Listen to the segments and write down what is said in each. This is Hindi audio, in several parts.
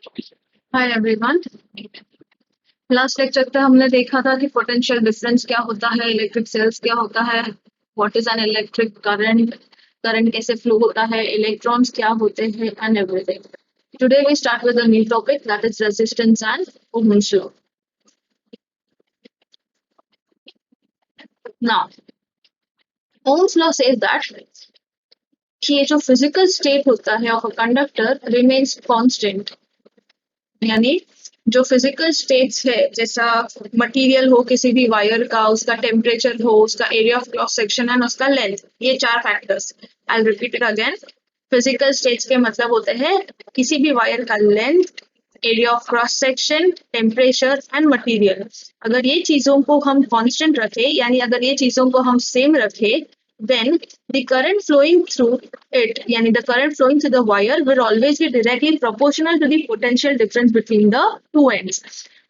Hi everyone. लास्ट लेक्चर पे हमने देखा था कि पोटेंशियल डिफरेंस क्या होता है, इलेक्ट्रिक सेल्स क्या होता है, what is an electric current, current कैसे फ्लो होता है, इलेक्ट्रॉन्स क्या होते हैं and everything. Today we start with a new topic that is resistance and Ohm's law. Now Ohm's law says that कि ये जो फिजिकल स्टेट होता है of a conductor remains constant, यानी जो फिजिकल स्टेट्स है, जैसा मटेरियल हो किसी भी वायर का, उसका टेम्परेचर हो, उसका area of cross section and उसका लेंथ, ये चार factors. I repeat it again. Physical states के मतलब होते हैं किसी भी वायर का length, area of cross section, temperature and material. अगर ये चीजों को हम कांस्टेंट रखें, यानी अगर ये चीजों को हम सेम रखें, then the current flowing through it, yani the current flowing through the wire will always be directly proportional to the potential difference between the two ends.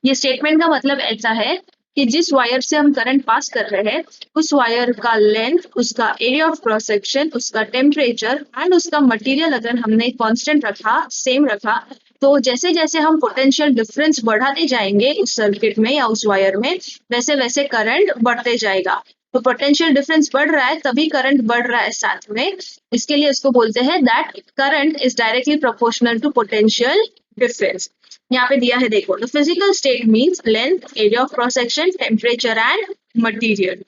ये स्टेटमेंट का मतलब ऐसा है कि जिस वायर से हम करंट पास कर रहे हैं, उस वायर का लेंथ, उसका एरिया ऑफ क्रॉस सेक्शन, उसका टेम्परेचर एंड उसका मटेरियल अगर हमने कांस्टेंट रखा, सेम रखा, तो जैसे जैसे हम पोटेंशियल डिफरेंस बढ़ाते जाएंगे उस सर्किट में या उस वायर में, वैसे वैसे करंट बढ़ते जाएगा. तो पोटेंशियल डिफरेंस बढ़ रहा है तभी करंट बढ़ रहा है साथ में. इसके लिए इसको बोलते हैं that current is directly proportional to potential difference. यहाँ पे दिया है, देखो, the physical state means length, area of cross section, temperature and material.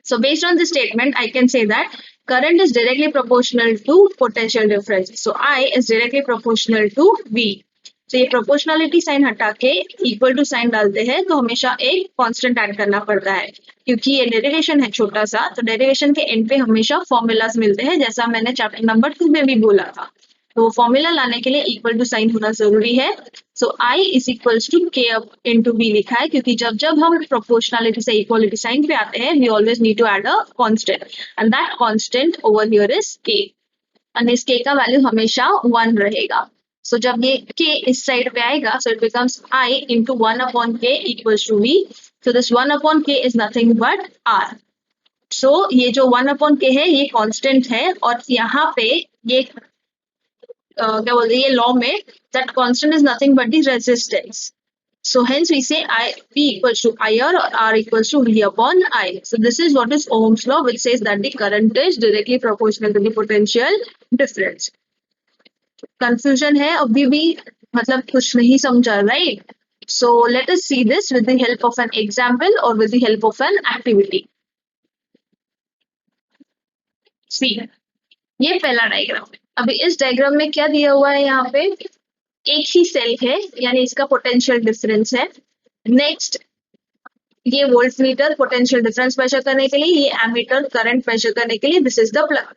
So based on this statement, I can say that current is directly proportional to potential difference. So I is directly proportional to V. तो ये प्रोपोर्शनलिटी साइन हटा के इक्वल टू साइन डालते हैं तो हमेशा एक कांस्टेंट ऐड करना पड़ता है, क्योंकि ये डेरिवेशन है छोटा सा. तो डेरिवेशन के एंड पे हमेशा फॉर्मूलाज मिलते हैं, जैसा मैंने चैप्टर नंबर 2 में भी बोला था. तो फॉर्मूला लाने के लिए इक्वल टू साइन होना जरूरी है. सो आई इज इक्वल्स टू के अप इनटू बी लिखा है, क्योंकि जब जब हम प्रोपोर्शनलिटी से इक्वालिटी साइन पे आते हैं, we always need to add a constant, and that constant over here is K. And इस के का वैल्यू हमेशा 1 रहेगा. सो जब ये के इस साइड पे आएगा, so it becomes I into 1 upon K equals to V. So this 1 upon K is nothing but R. So ये जो 1 अपॉन के है ये कांस्टेंट है, और यहाँ पे ये क्या बोलते हैं, ये लॉ में that constant is nothing but the resistance. So hence we say I P equals to IR or R equals to V upon I. So this is what is Ohm's law, which says that the current is directly proportional to the potential difference. Confusion है अभी भी, मतलब कुछ नहीं समझा, right? So let us see this with the help of an example or with the help of an activity. See, ये पहला डायग्राम. अभी इस डायग्राम में क्या दिया हुआ है, यहाँ पे एक ही सेल है, यानी इसका पोटेंशियल डिफरेंस है. नेक्स्ट, ये voltmeter potential difference measure करने के लिए, ये एमीटर करंट मेजर करने के लिए. This is the plug.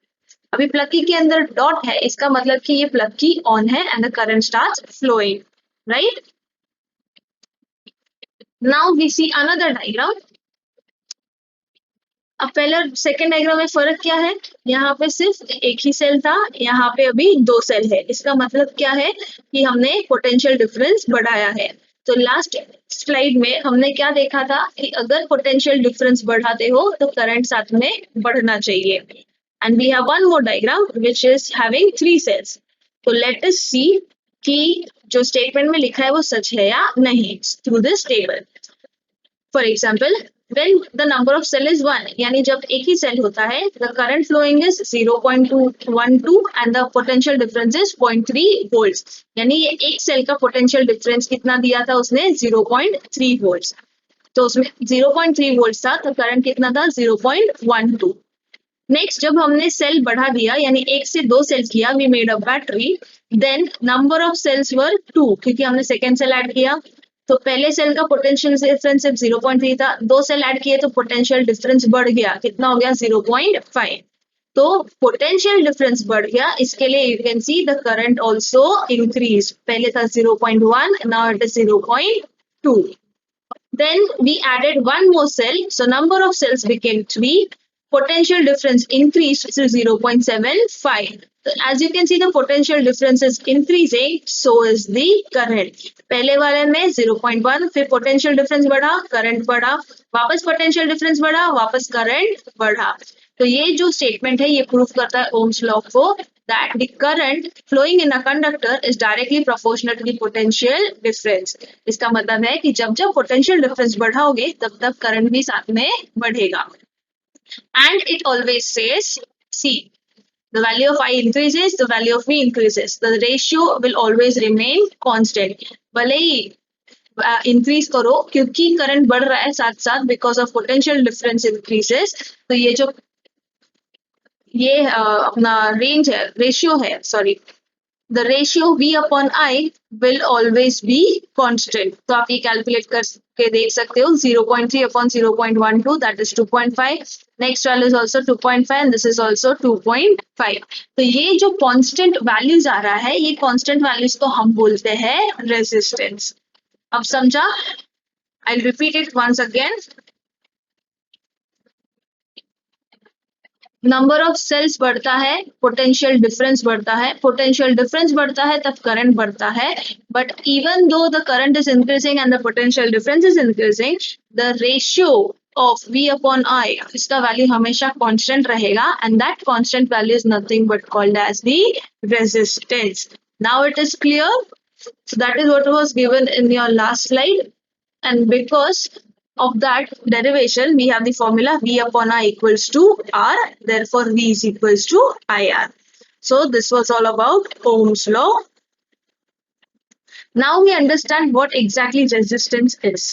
अभी प्लग की के अंदर डॉट है, इसका मतलब कि ये प्लग की ऑन है and the current starts flowing, right? Now we see another diagram. अब पहले सेकेंड डायग्राम में फर्क क्या है, यहाँ पे सिर्फ एक ही सेल था, यहाँ पे अभी 2 सेल है. इसका मतलब क्या है कि हमने पोटेंशियल डिफरेंस बढ़ाया है. तो लास्ट स्लाइड में हमने क्या देखा था कि अगर पोटेंशियल डिफरेंस बढ़ाते हो तो करंट साथ में बढ़ना चाहिए. And we have one more diagram which is having 3 cells. तो लेट अस सी कि जो स्टेटमेंट में लिखा है वो सच है या नहीं through this table. For example, when the number of cell is 1, यानी जब एक ही सेल होता है, the current flowing is 0.212 and the potential difference is 0.3 volts. यानी ये एक सेल का पोटेंशियल डिफरेंस कितना दिया था उसने, 0.3 volts. तो उसमें 0.3 volts था, तो करंट कितना था, 0.12. नेक्स्ट, जब हमने सेल बढ़ा दिया, यानी 1 से 2 सेल किया, we made a battery, then number of cells were 2, क्योंकि हमने सेकेंड सेल ऐड किया. तो पहले सेल का पोटेंशियल डिफरेंस सिर्फ 0.3 था, 2 सेल ऐड किए तो पोटेंशियल डिफरेंस बढ़ गया, कितना हो गया, 0.5. तो पोटेंशियल डिफरेंस बढ़ गया, इसके लिए you can see the current also increase. पहले था 0.1, now it is 0.2. Then we added one more cell, so number of cells became 3. Potential difference increased to 0.75. As you can see, the potential difference is increasing, so is the current. पहले वाले में 0.1, फिर potential difference बढ़ा, current बढ़ा, वापस potential difference बढ़ा, वापस current बढ़ा. तो ये जो statement है ये prove करता है Ohm's law को, that the current flowing in a conductor is directly proportional to the potential difference. इसका मतलब है कि जब जब potential difference बढ़ाओगे तब तब current भी साथ में बढ़ेगा. And it always says, see, the value of I increases, the value of V increases. The ratio will always remain constant. भले ही इंक्रीज करो क्योंकि करंट बढ़ रहा है साथ साथ because of potential difference increases. तो ये जो ये अपना रेंज है, रेशियो है, sorry, the ratio V upon I will always be constant. तो आप ये कैलकुलेट करके देख सकते हो. 0.3 upon 0.12, that is 2.5. Next value is also 2.5 and this is also 2.5. तो ये जो constant values आ रहा है, ये constant values को हम बोलते हैं resistance. अब समझा? I'll repeat it once again. Number of cells बढ़ता है, पोटेंशियल डिफरेंस बढ़ता है, पोटेंशियल डिफरेंस बढ़ता है तब करंट बढ़ता है. But even though the current is increasing and the potential difference is increasing, the ratio of V upon I, इसका वैल्यू हमेशा कांस्टेंट रहेगा and that constant value is nothing but called as the resistance. Now it is clear. So that is what was given in your last slide, and because of that derivation we have the formula V upon I equals to R, therefore V is equals to IR. So this was all about Ohm's law. Now we understand what exactly resistance is.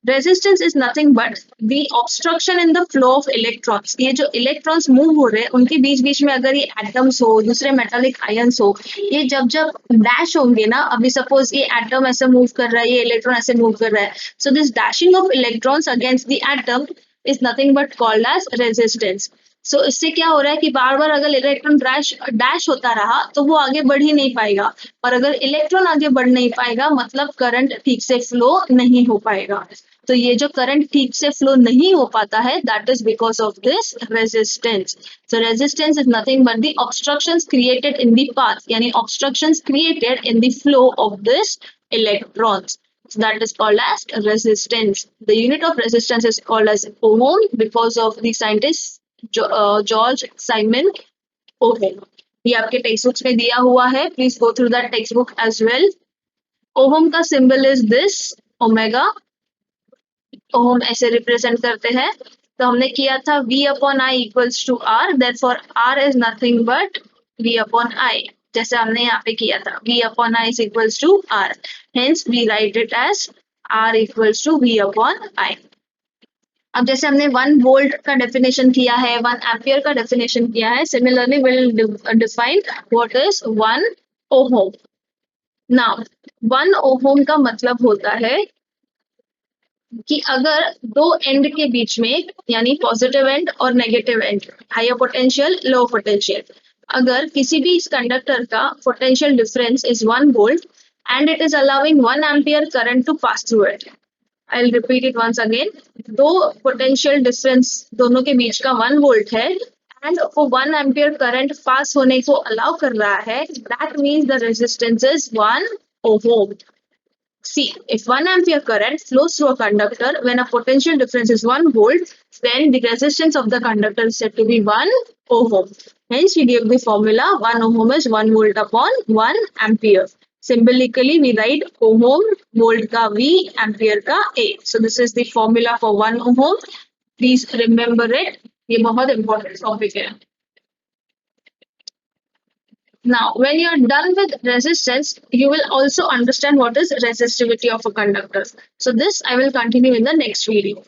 Resistance is nothing but the obstruction in the flow of electrons. ये जो electrons move हो रहे हैं उनके बीच बीच में अगर ये atoms हो, दूसरे metallic ions हो, ये जब जब dash होंगे ना, अभी suppose ये atom ऐसे move कर रहा है, ये electron ऐसे move कर रहा है, so this dashing of electrons against the atom is nothing but called as resistance. So इससे क्या हो रहा है कि बार बार अगर इलेक्ट्रॉन डैश होता रहा तो वो आगे बढ़ ही नहीं पाएगा, और अगर इलेक्ट्रॉन आगे बढ़ नहीं पाएगा मतलब करंट ठीक से फ्लो नहीं हो पाएगा. तो ये जो करंट ठीक से फ्लो नहीं हो पाता है, that is because of this resistance. So resistance is nothing but the obstructions created in the path, यानी obstructions created in the flow of this electrons. So that is called as resistance. The unit of resistance is called as ohm because of the scientist George Simon Ohm. ये आपके टेक्स्ट बुक्स में दिया हुआ है, please go through that textbook as well. Ohm का symbol is this omega. Ohm ऐसे रिप्रेजेंट करते हैं. तो हमने किया था V upon I equals to R, therefore R is nothing but V upon I, जैसे हमने यहाँ पे किया था. V upon I is equals to R, hence we write it as R equals to V upon I. अब जैसे हमने 1 वोल्ट का डेफिनेशन किया है, 1 एम्पियर का डेफिनेशन किया है, similarly will define what is 1 ohm. Now 1 ohm का मतलब होता है कि अगर दो एंड के बीच में, यानी पॉजिटिव एंड और negative end, higher potential low potential, अगर किसी भी इस कंडक्टर का potential difference is 1 volt and it is allowing 1 ampere current to pass through it. I'll repeat it once again. दो पोटेंशियल डिफरेंस दोनों के बीच का 1 वोल्ट है एंड वो 1 एम्पियर करंट पास होने को अलाउ कर रहा है, that means the resistance is 1 ohm. See, if 1 ampere current flows through a conductor when a potential difference is 1 volt, then the resistance of the conductor is said to be 1 ohm. Hence, we give the formula 1 ohm is 1 volt upon 1 ampere. Symbolically, we write ohm, volt ka V, ampere ka A. So, this is the formula for 1 ohm. Please remember it. ये बहुत important topic है. Now, when you are done with resistance, you will also understand what is resistivity of a conductor. So this I will continue in the next video.